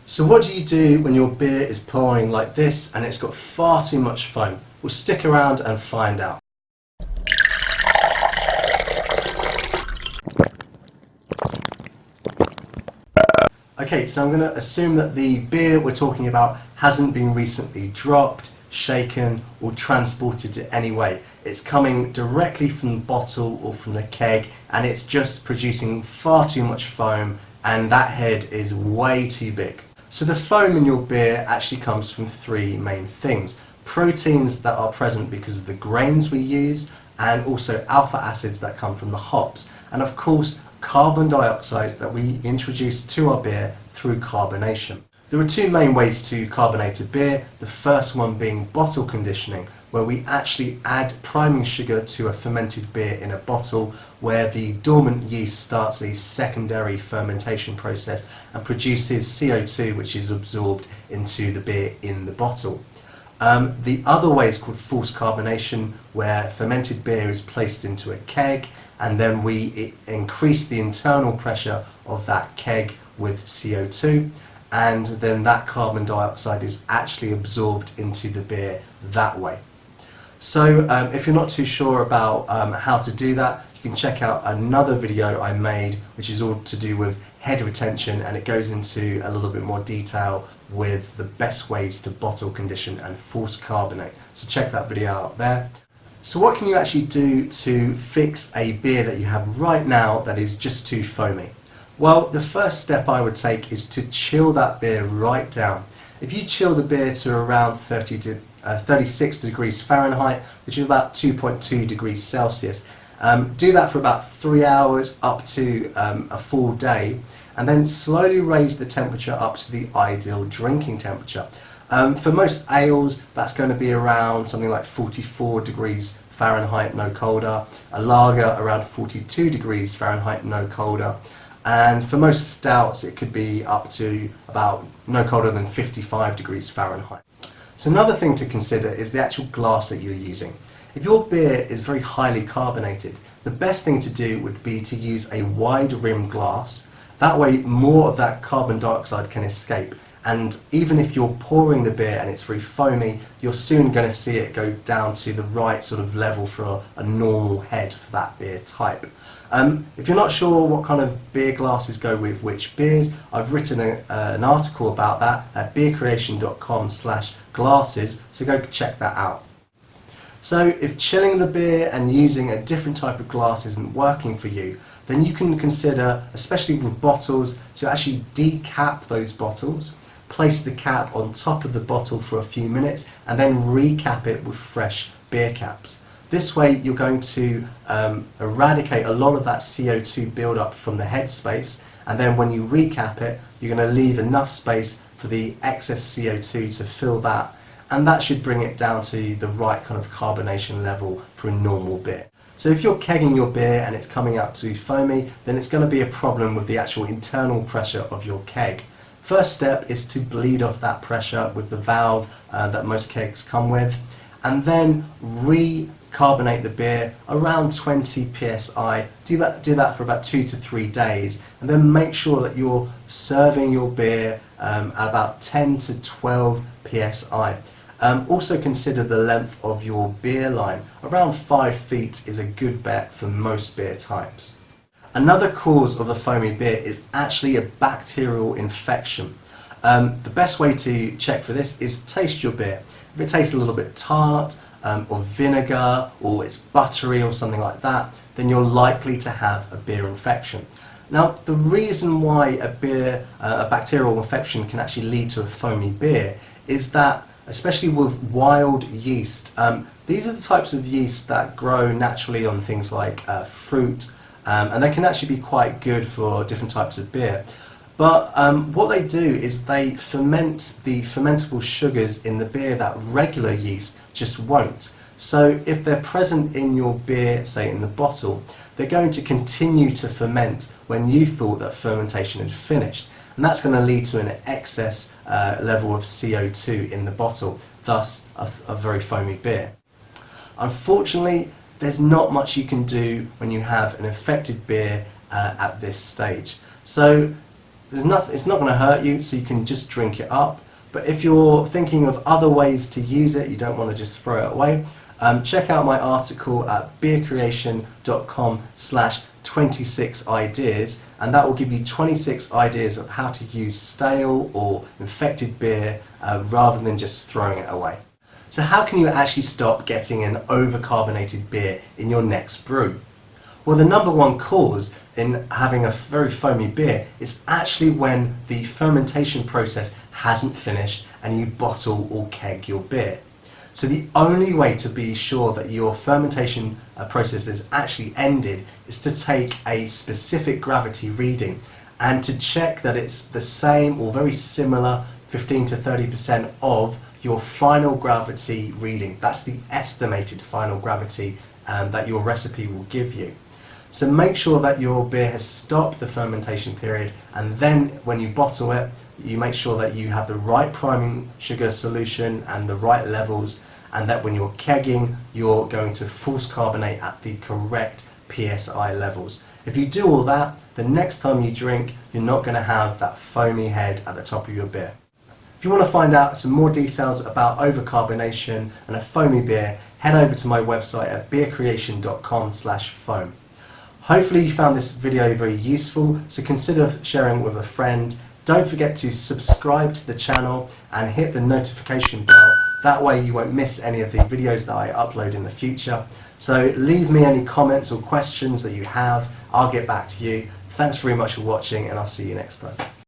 So what do you do when your beer is pouring like this and it's got far too much foam? Well, stick around and find out. Okay, so I'm going to assume that the beer we're talking about hasn't been recently dropped, shaken or transported in any way. It's coming directly from the bottle or from the keg and it's just producing far too much foam, and that head is way too big. So the foam in your beer actually comes from three main things: proteins that are present because of the grains we use, and also alpha acids that come from the hops, and of course carbon dioxide that we introduce to our beer through carbonation. There are two main ways to carbonate a beer, the first one being bottle conditioning, where we actually add priming sugar to a fermented beer in a bottle, where the dormant yeast starts a secondary fermentation process and produces CO2, which is absorbed into the beer in the bottle. The other way is called forced carbonation, where fermented beer is placed into a keg and then we increase the internal pressure of that keg with CO2, and then that carbon dioxide is actually absorbed into the beer that way. So if you're not too sure about how to do that, you can check out another video I made which is all to do with head retention, and it goes into a little bit more detail with the best ways to bottle condition and force carbonate. So check that video out there. So what can you actually do to fix a beer that you have right now that is just too foamy? Well, the first step I would take is to chill that beer right down. If you chill the beer to around 36 degrees Fahrenheit, which is about 2.2 degrees Celsius, do that for about 3 hours up to a full day, and then slowly raise the temperature up to the ideal drinking temperature. For most ales, that's going to be around something like 44 degrees Fahrenheit, no colder. A lager around 42 degrees Fahrenheit, no colder. And for most stouts, it could be up to about no colder than 55 degrees Fahrenheit. So another thing to consider is the actual glass that you're using. If your beer is very highly carbonated, the best thing to do would be to use a wide rim glass. That way more of that carbon dioxide can escape, and even if you're pouring the beer and it's very foamy, you're soon going to see it go down to the right sort of level for a normal head for that beer type. If you're not sure what kind of beer glasses go with which beers, I've written an article about that at beercreation.com/glasses, so go check that out. So if chilling the beer and using a different type of glass isn't working for you, then you can consider, especially with bottles, to actually decap those bottles, place the cap on top of the bottle for a few minutes, and then recap it with fresh beer caps. This way you're going to eradicate a lot of that CO2 buildup from the head space, and then when you recap it, you're going to leave enough space for the excess CO2 to fill that, and that should bring it down to the right kind of carbonation level for a normal beer. So if you're kegging your beer and it's coming out too foamy, then it's going to be a problem with the actual internal pressure of your keg. First step is to bleed off that pressure with the valve that most kegs come with, and then recarbonate the beer around 20 psi. Do that for about 2 to 3 days, and then make sure that you're serving your beer at about 10 to 12 psi. Also consider the length of your beer line. Around 5 feet is a good bet for most beer types. Another cause of a foamy beer is actually a bacterial infection. The best way to check for this is taste your beer. If it tastes a little bit tart, or vinegar, or it's buttery or something like that, then you're likely to have a beer infection. Now, the reason why a bacterial infection can actually lead to a foamy beer is that, especially with wild yeast, these are the types of yeast that grow naturally on things like fruit, and they can actually be quite good for different types of beer. But what they do is they ferment the fermentable sugars in the beer that regular yeast just won't. So if they're present in your beer, say in the bottle, they're going to continue to ferment when you thought that fermentation had finished. And that's going to lead to an excess level of CO2 in the bottle, thus a very foamy beer. Unfortunately, there's not much you can do when you have an infected beer at this stage. So It's not going to hurt you, so you can just drink it up. But if you're thinking of other ways to use it, you don't want to just throw it away, check out my article at beercreation.com/26 ideas, and that will give you 26 ideas of how to use stale or infected beer rather than just throwing it away. So how can you actually stop getting an overcarbonated beer in your next brew? Well, the number one cause in having a very foamy beer is actually when the fermentation process hasn't finished and you bottle or keg your beer. So the only way to be sure that your fermentation process is actually ended is to take a specific gravity reading and to check that it's the same or very similar 15 to 30% of your final gravity reading. That's the estimated final gravity that your recipe will give you. So make sure that your beer has stopped the fermentation period, and then when you bottle it, you make sure that you have the right priming sugar solution and the right levels, and that when you're kegging, you're going to force carbonate at the correct PSI levels. If you do all that, the next time you drink, you're not going to have that foamy head at the top of your beer. If you want to find out some more details about overcarbonation and a foamy beer, head over to my website at beercreation.com/foam. Hopefully you found this video very useful, so consider sharing it with a friend. Don't forget to subscribe to the channel and hit the notification bell. That way you won't miss any of the videos that I upload in the future. So leave me any comments or questions that you have. I'll get back to you. Thanks very much for watching, and I'll see you next time.